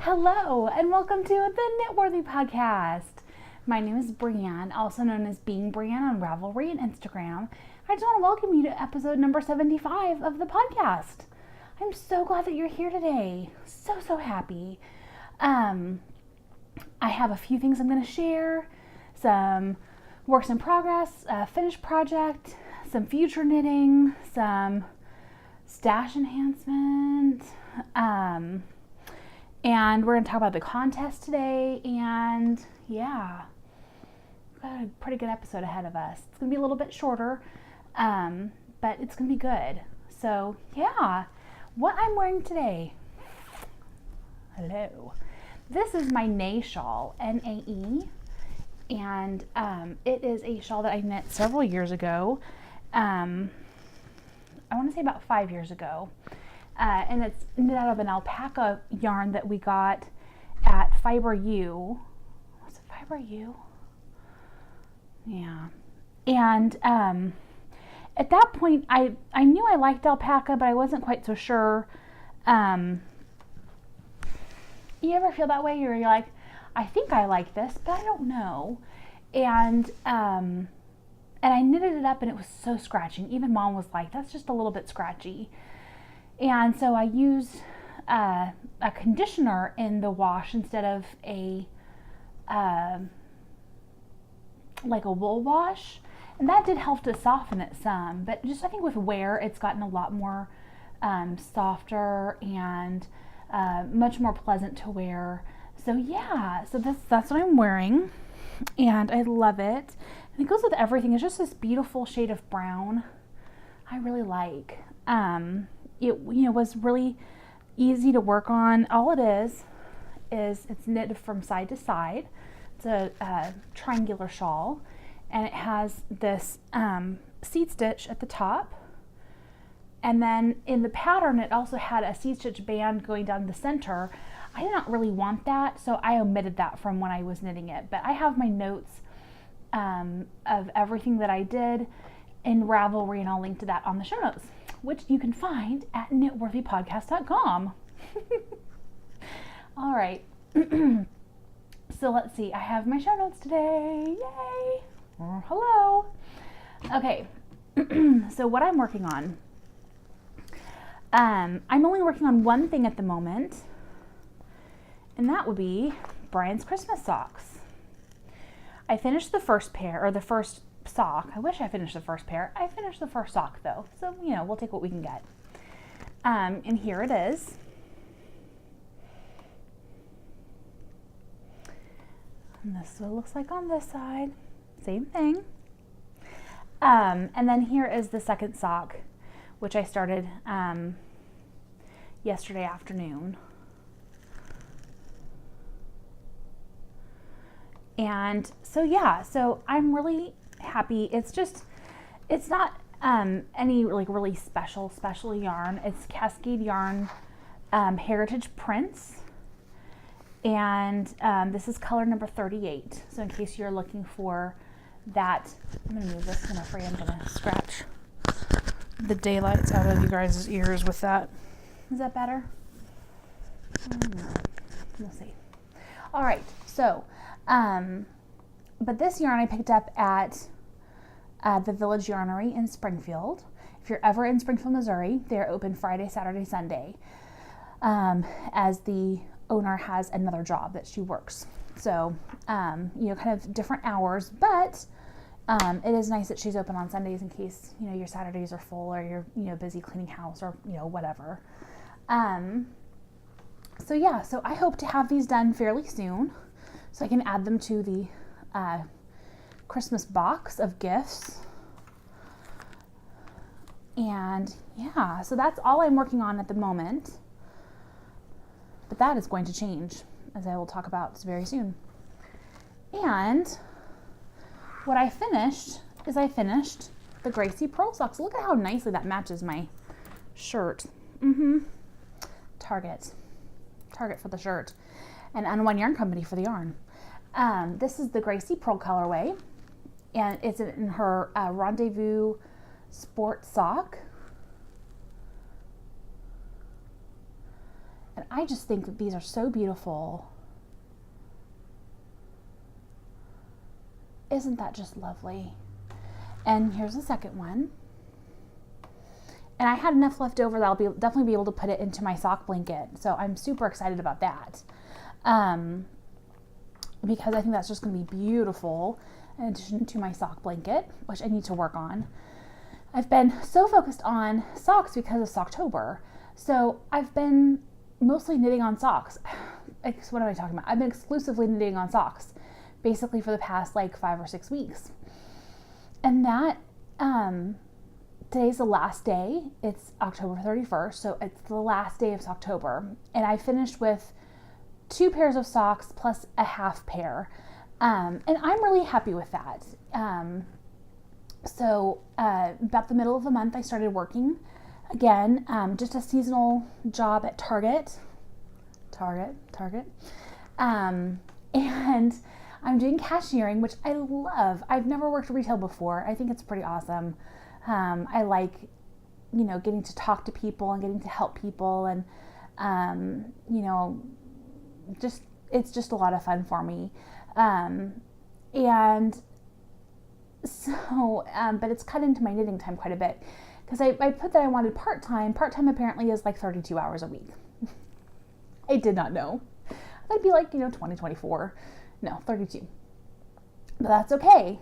Hello, and welcome to the Knitworthy podcast. My name is Brianne, also known as Being Brianne on Ravelry and Instagram. I just want to welcome you to episode number 75 of the podcast. I'm so glad that you're here today. So happy. I have a few things I'm going to share, some works in progress, a finished project, some future knitting, some stash enhancement, and we're going to talk about the contest today, and yeah, we've got a pretty good episode ahead of us. It's going to be a little bit shorter, but it's going to be good. So yeah, what I'm wearing today, hello, this is my Nae shawl, N-A-E, and it is a shawl that I knit several years ago. I want to say about 5 years ago. And it's knit out of an alpaca yarn that we got at Fiber U. Was it Fiber U? Yeah. And at that point, I knew I liked alpaca, but I wasn't quite so sure. You ever feel that way? You're like, I think I like this, but I don't know. And I knitted it up, and it was so scratchy. Even Mom was like, that's just a little bit scratchy. And so I used a conditioner in the wash instead of like a wool wash. And that did help to soften it some. But just I think with wear, it's gotten a lot more softer and much more pleasant to wear. So yeah, so that's what I'm wearing. And I love it. And it goes with everything. It's just this beautiful shade of brown I really like. It was really easy to work on. All it is it's knit from side to side. It's a triangular shawl, and it has this seed stitch at the top. And then in the pattern, it also had a seed stitch band going down the center. I did not really want that, so I omitted that from when I was knitting it. But I have my notes of everything that I did in Ravelry, and I'll link to that on the show notes, which you can find at knitworthypodcast.com. All right. So let's see. I have my show notes today. Yay. Hello. Okay. So what I'm working on. I'm only working on one thing at the moment, and that would be Brian's Christmas socks. I finished the first pair, or the first sock. I wish I finished the first pair. I finished the first sock though, so we'll take what we can get. And here it is. And this is what it looks like on this side. Same thing. And then here is the second sock, which I started yesterday afternoon. And so yeah, so I'm really happy. It's not any like really special yarn. It's Cascade Yarn Heritage Prints, and this is color number 38. So in case you're looking for that, I'm gonna move this. I'm afraid I'm gonna scratch the daylights out of you guys' ears with that. Is that better? I don't know. We'll see. All right, so but this yarn I picked up at the Village Yarnery in Springfield. If you're ever in Springfield, Missouri, they're open Friday, Saturday, Sunday, as the owner has another job that she works. So, kind of different hours, but it is nice that she's open on Sundays in case, your Saturdays are full or you're, busy cleaning house or, whatever. So yeah, so I hope to have these done fairly soon so I can add them to the Christmas box of gifts. And yeah, so that's all I'm working on at the moment, but that is going to change, as I will talk about very soon. And what I finished is the Gracie Pearl socks. Look at how nicely that matches my shirt. Target for the shirt, and Unwind Yarn Company for the yarn. This is the Gracie Pearl colorway, and it's in her Rendezvous Sport sock. And I just think that these are so beautiful. Isn't that just lovely? And here's the second one. And I had enough left over that I'll definitely be able to put it into my sock blanket. So I'm super excited about that. Because I think that's just going to be beautiful in addition to my sock blanket, which I need to work on. I've been so focused on socks because of Socktober. So I've been mostly knitting on socks. What am I talking about? I've been exclusively knitting on socks, basically for the past like 5 or 6 weeks. And that, today's the last day. It's October 31st, so it's the last day of Socktober. And I finished with 2 pairs of socks plus a half pair. And I'm really happy with that. So about the middle of the month, I started working again, just a seasonal job at Target. And I'm doing cashiering, which I love. I've never worked retail before. I think it's pretty awesome. I like, getting to talk to people and getting to help people, and, it's just a lot of fun for me. And so, but it's cut into my knitting time quite a bit, because I put that I wanted part-time. Part-time apparently is like 32 hours a week. I did not know. That'd be like, 20, 24. No, 32. But that's okay.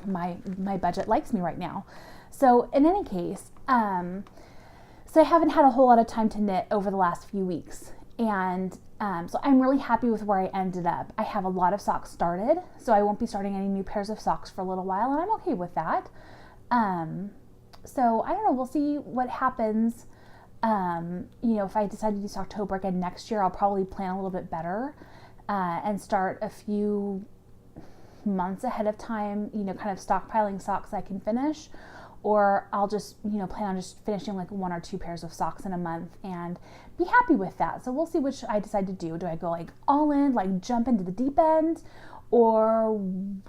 My budget likes me right now. So in any case, so I haven't had a whole lot of time to knit over the last few weeks. And so I'm really happy with where I ended up. I have a lot of socks started, so I won't be starting any new pairs of socks for a little while, and I'm okay with that. So I don't know, we'll see what happens. If I decide to do Socktober again next year, I'll probably plan a little bit better, and start a few months ahead of time, kind of stockpiling socks I can finish. Or I'll just, plan on just finishing like 1 or 2 pairs of socks in a month and be happy with that. So we'll see which I decide to do. Do I go like all in, like jump into the deep end? Or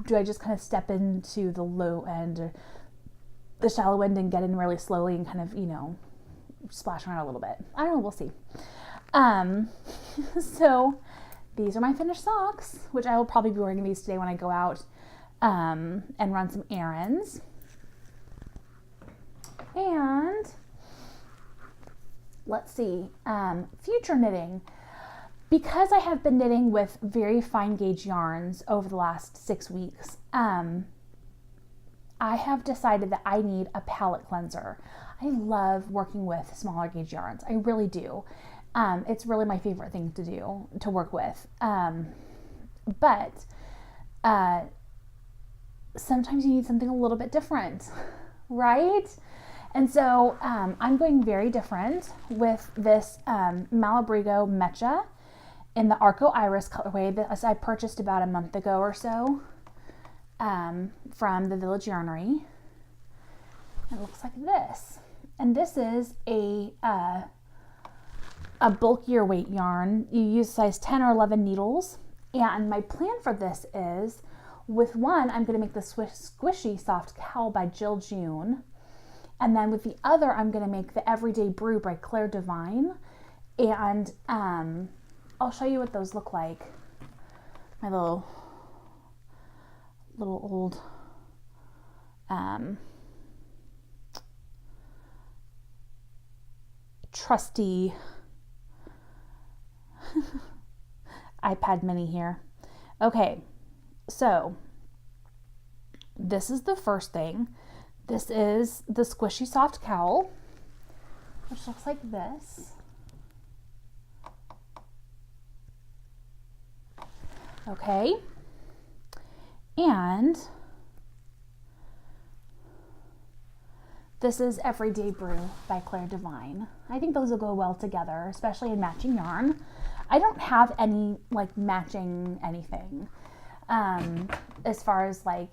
do I just kind of step into the low end or the shallow end and get in really slowly and kind of, splash around a little bit? I don't know, we'll see. So these are my finished socks, which I will probably be wearing these today when I go out and run some errands. And let's see, future knitting. Because I have been knitting with very fine gauge yarns over the last 6 weeks, I have decided that I need a palette cleanser. I love working with smaller gauge yarns. I really do. It's really my favorite thing to do, to work with. But sometimes you need something a little bit different, right? And so I'm going very different with this Malabrigo Mecha in the Arco Iris colorway that I purchased about a month ago or so from the Village Yarnery. It looks like this. And this is a bulkier weight yarn. You use size 10 or 11 needles. And my plan for this is, with one, I'm going to make the Squishy Soft Cowl by Jill June. And then with the other, I'm going to make the Everyday Brew by Claire Devine. And I'll show you what those look like. My little old trusty iPad mini here. Okay, so this is the first thing. This is the Squishy Soft Cowl, which looks like this. Okay, and this is Everyday Brew by Claire Devine. I think those will go well together, especially in matching yarn. I don't have any like matching anything as far as like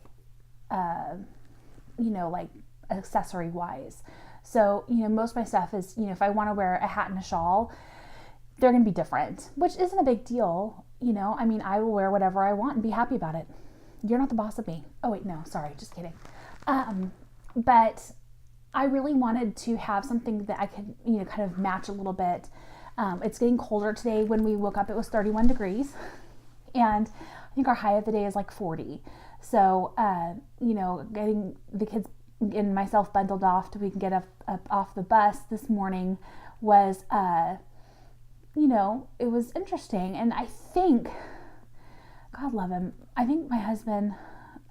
like accessory wise. So, most of my stuff is, if I want to wear a hat and a shawl, they're going to be different, which isn't a big deal. I will wear whatever I want and be happy about it. You're not the boss of me. Oh wait, no, sorry, just kidding. But I really wanted to have something that I could, kind of match a little bit. It's getting colder today. When we woke up, it was 31 degrees. And I think our high of the day is like 40. So, getting the kids and myself bundled off so we can get up off the bus this morning was, it was interesting. And I think, God love him, I think my husband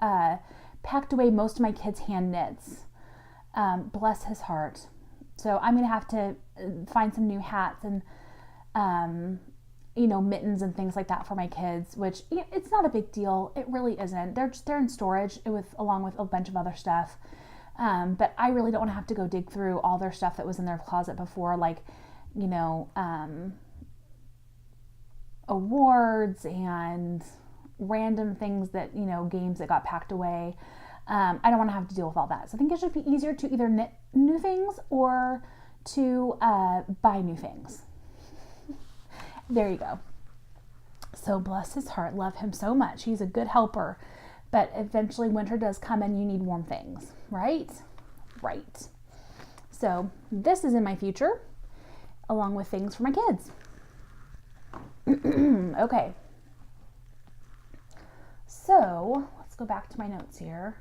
packed away most of my kids' hand knits. Bless his heart. So I'm going to have to find some new hats and, mittens and things like that for my kids, which it's not a big deal. It really isn't. They're in storage along with a bunch of other stuff. But I really don't want to have to go dig through all their stuff that was in their closet before, like, awards and random things that, games that got packed away. I don't want to have to deal with all that. So I think it should be easier to either knit new things or to buy new things. There you go. So bless his heart, love him so much. He's a good helper. But eventually winter does come and you need warm things, right? Right. So this is in my future, along with things for my kids. Okay. So let's go back to my notes here.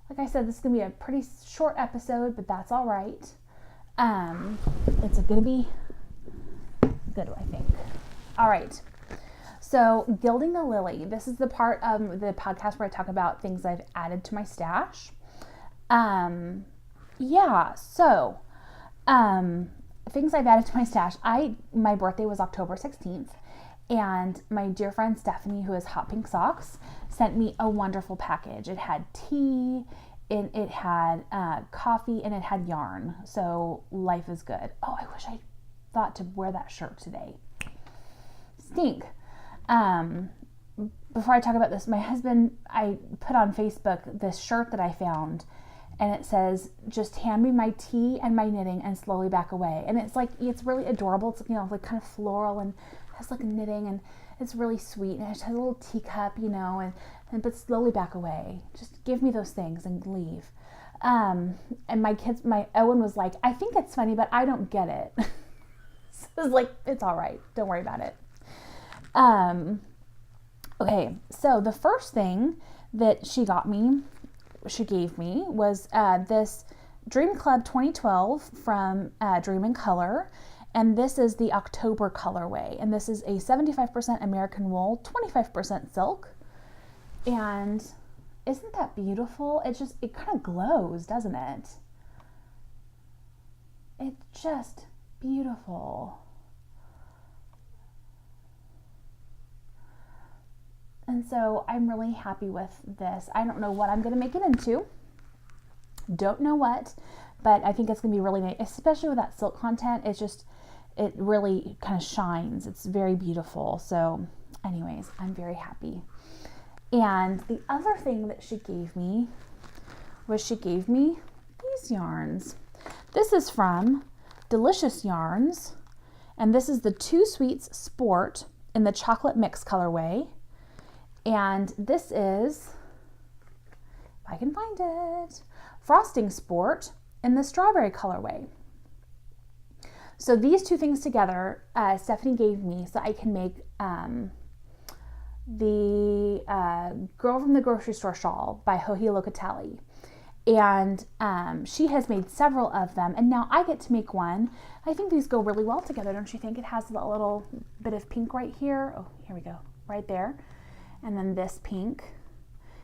Like I said, this is going to be a pretty short episode, but that's all right. It's going to be good, I think. All right. So Gilding the Lily. This is the part of the podcast where I talk about things I've added to my stash. Things I've added to my stash. My birthday was October 16th. And my dear friend Stephanie, who is Hot Pink Socks, sent me a wonderful package. It had tea, and it had coffee, and it had yarn. So life is good. Oh, I wish I thought to wear that shirt today. Stink. Before I talk about this, my husband, I put on Facebook this shirt that I found, and it says, just hand me my tea and my knitting and slowly back away. And it's really adorable. It's, like kind of floral and has like knitting, and it's really sweet, and it just has a little teacup, but slowly back away. Just give me those things and leave. And my Owen was like, I think it's funny, but I don't get it. So I was like, it's all right. Don't worry about it. Okay. So the first thing that she gave me was, this Dream Club 2012 from, Dream in Color. And this is the October colorway. And this is a 75% American wool, 25% silk. And isn't that beautiful? It kind of glows, doesn't it? It's just beautiful. And so I'm really happy with this. I don't know what I'm going to make it into. Don't know what, but I think it's going to be really nice, especially with that silk content. It really kind of shines. It's very beautiful. So anyways, I'm very happy. And the other thing that she gave me these yarns. This is from Delicious Yarns, and this is the Two Sweets Sport in the chocolate mix colorway. And this is, if I can find it, Frosting Sport in the strawberry colorway. So these two things together, Stephanie gave me so I can make the Girl from the Grocery Store shawl by Joji Locatelli. And she has made several of them, and now I get to make one. I think these go really well together, don't you think? It has a little bit of pink right here. Oh, here we go, right there. And then this pink.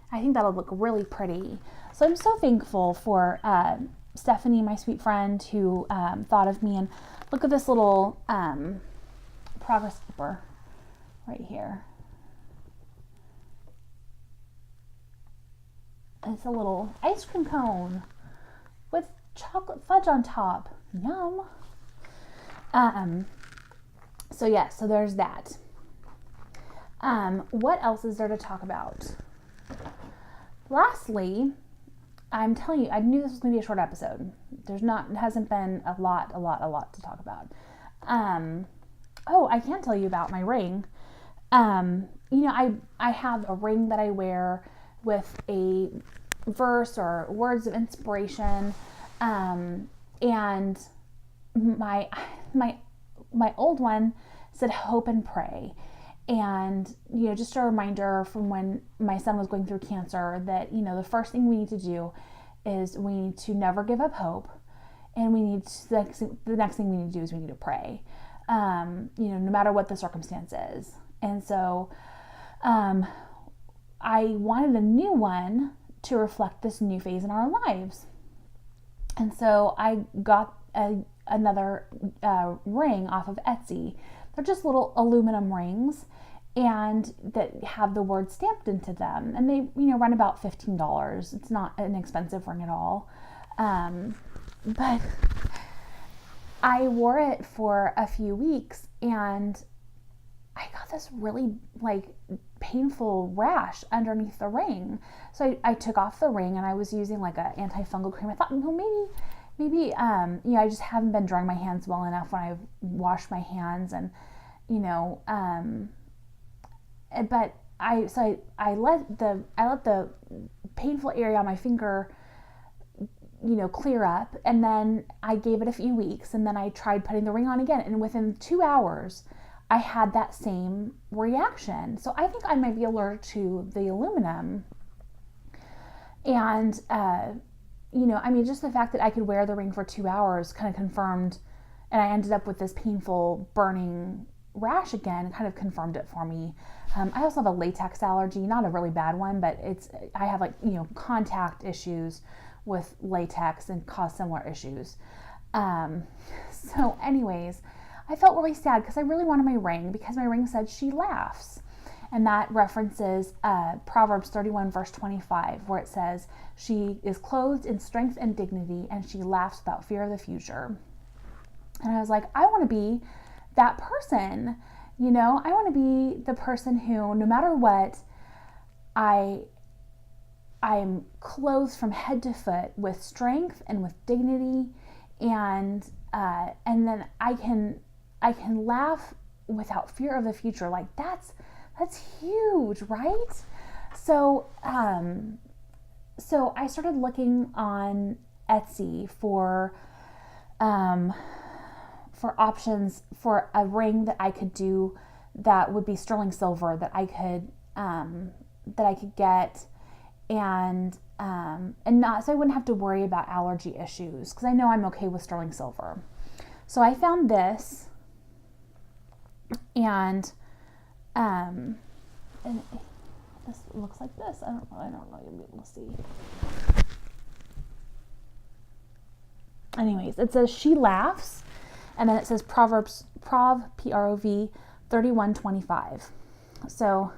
I think that'll look really pretty. So I'm so thankful for Stephanie, my sweet friend, who thought of me. And look at this little progress keeper right here. It's a little ice cream cone with chocolate fudge on top. Yum. So there's that. What else is there to talk about? Lastly, I'm telling you, I knew this was going to be a short episode. It hasn't been a lot to talk about. I can't tell you about my ring. I have a ring that I wear with a verse or words of inspiration. And my old one said hope and pray. And, just a reminder from when my son was going through cancer that, the first thing we need to do is we need to never give up hope. And the next thing we need to do is we need to pray, no matter what the circumstance is. And so I wanted a new one to reflect this new phase in our lives. And so I got another ring off of Etsy. They're just little aluminum rings and that have the word stamped into them. And they, run about $15. It's not an expensive ring at all. But I wore it for a few weeks and I got this really painful rash underneath the ring. So I took off the ring and I was using an antifungal cream. I thought, maybe I just haven't been drying my hands well enough when I've washed my hands, and but I let the painful area on my finger clear up, and then I gave it a few weeks, and then I tried putting the ring on again, and within 2 hours I had that same reaction. So I think I might be allergic to the aluminum. And just the fact that I could wear the ring for 2 hours kind of confirmed, and I ended up with this painful burning rash again, kind of confirmed it for me. I also have a latex allergy, not a really bad one, but I have contact issues with latex and cause similar issues. So anyways, I felt really sad because I really wanted my ring, because my ring said she laughs. And that references Proverbs 31 verse 25, where it says, she is clothed in strength and dignity, and she laughs without fear of the future. And I was like, I want to be that person. I want to be the person who, no matter what, I'm clothed from head to foot with strength and with dignity, and then I can laugh without fear of the future. That's huge, right? So I started looking on Etsy for options for a ring that I could do that would be sterling silver, that I could get, and not, so I wouldn't have to worry about allergy issues, because I know I'm okay with sterling silver. So I found this, and this looks like this. I don't know, you'll be able to see. Anyways, it says she laughs, and then it says Proverbs, P-R-O-V 31:25. So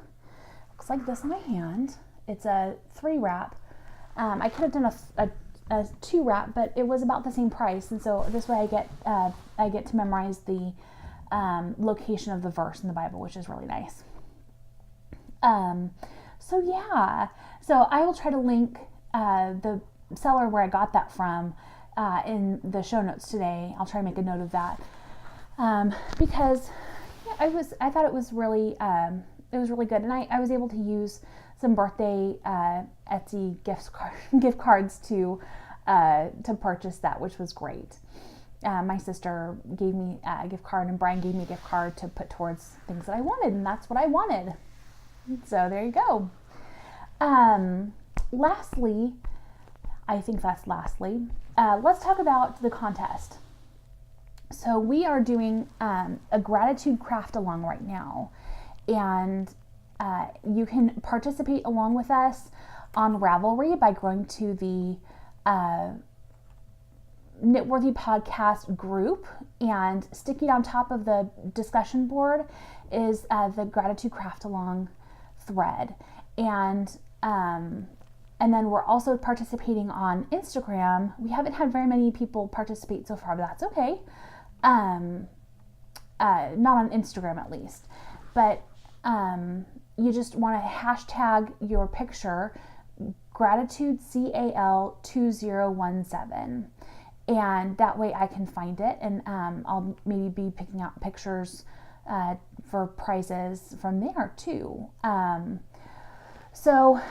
looks like this on my hand. It's a 3 wrap. I could have done a 2 wrap, but it was about the same price, and so this way I get to memorize the location of the verse in the Bible, which is really nice. So I will try to link the seller where I got that from in the show notes today. I'll try to make a note of that, because I thought it was really good, and I was able to use some birthday Etsy gift cards to purchase that, which was great. My sister gave me a gift card, and Brian gave me a gift card to put towards things that I wanted, and that's what I wanted. So there you go. Lastly, let's talk about the contest. So we are doing a gratitude craft along right now, and you can participate along with us on Ravelry by going to the Knitworthy podcast group, and sticking on top of the discussion board is the gratitude craft along thread, and then we're also participating on Instagram. We haven't had very many people participate so far, but that's okay. Not on Instagram at least, but you just want to hashtag your picture gratitude CAL 2017, and that way I can find it, and I'll maybe be picking out pictures for prizes from there too. So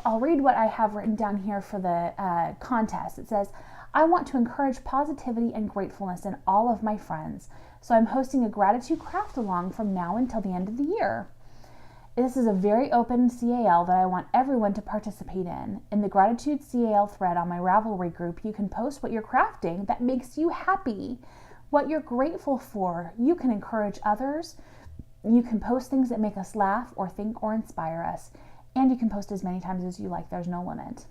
I'll read what I have written down here for the contest. It says, I want to encourage positivity and gratefulness in all of my friends, so I'm hosting a gratitude craft along from now until the end of the year. This is a very open CAL that I want everyone to participate in. In the gratitude CAL thread on my Ravelry group, you can post what you're crafting that makes you happy, what you're grateful for. You can encourage others. You can post things that make us laugh or think or inspire us. And you can post as many times as you like. There's no limit.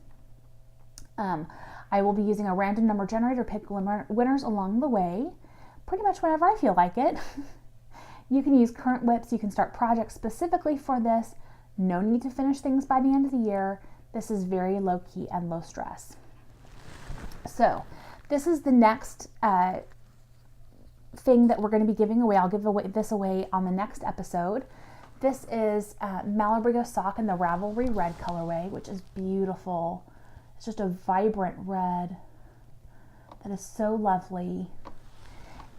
I will be using a random number generator to pick winners along the way, pretty much whenever I feel like it. You can use current WIPs. You can start projects specifically for this. No need to finish things by the end of the year. This is very low key and low stress. So this is the next thing that we're going to be giving away. I'll give this away on the next episode. This is Malabrigo sock in the Ravelry red colorway, which is beautiful. It's just a vibrant red that is so lovely.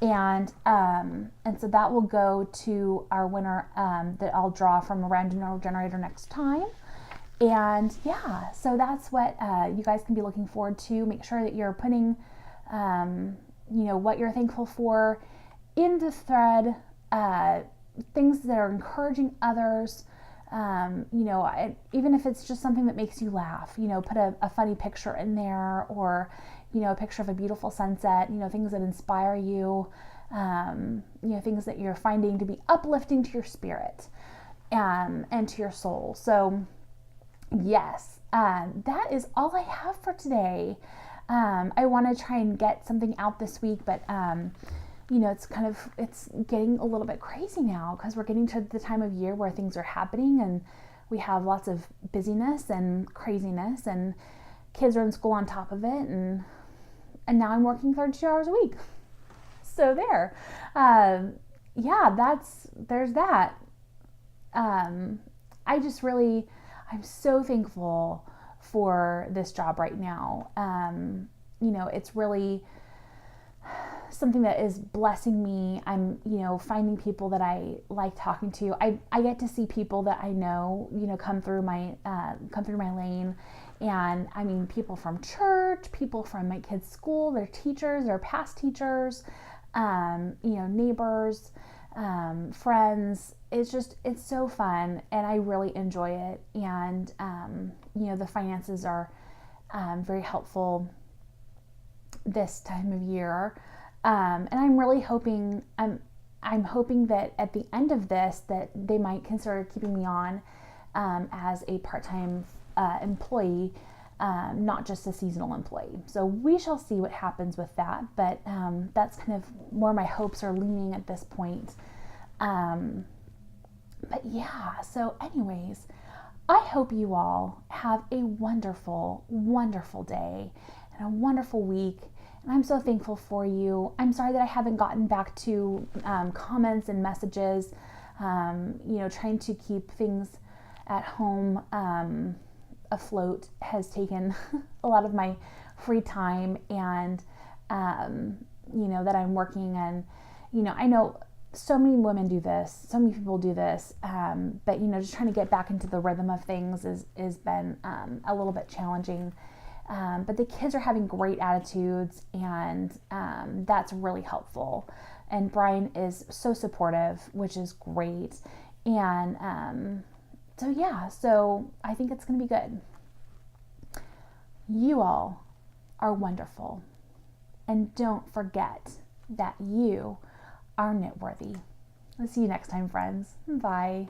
And so that will go to our winner that I'll draw from a random number generator next time. And yeah, so that's what you guys can be looking forward to. Make sure that you're putting, what you're thankful for in the thread, things that are encouraging others. Even if it's just something that makes you laugh, put a funny picture in there, or a picture of a beautiful sunset, things that inspire you, things that you're finding to be uplifting to your spirit and to your soul. So yes, that is all I have for today. I want to try and get something out this week, but it's getting a little bit crazy now because we're getting to the time of year where things are happening and we have lots of busyness and craziness, and kids are in school on top of it, and now I'm working 32 hours a week. So there. There's that. I'm so thankful for this job right now. It's really something that is blessing me. I'm, finding people that I like talking to. I get to see people that I know, come through my lane. And I mean, people from church, people from my kids' school, their teachers, their past teachers, neighbors, friends. It's so fun, and I really enjoy it. And, the finances are very helpful this time of year. And I'm really hoping, I'm hoping that at the end of this, that they might consider keeping me on as a part-time employee, not just a seasonal employee. So we shall see what happens with that, but that's kind of where my hopes are leaning at this point. But yeah, so anyways, I hope you all have a wonderful, wonderful day and a wonderful week. And I'm so thankful for you. I'm sorry that I haven't gotten back to comments and messages. Trying to keep things at home afloat has taken a lot of my free time, and that I'm working, and I know so many women do this, so many people do this, but just trying to get back into the rhythm of things is been a little bit challenging. But the kids are having great attitudes, and that's really helpful. And Brian is so supportive, which is great. And so I think it's going to be good. You all are wonderful. And don't forget that you are knitworthy. I'll see you next time, friends. Bye.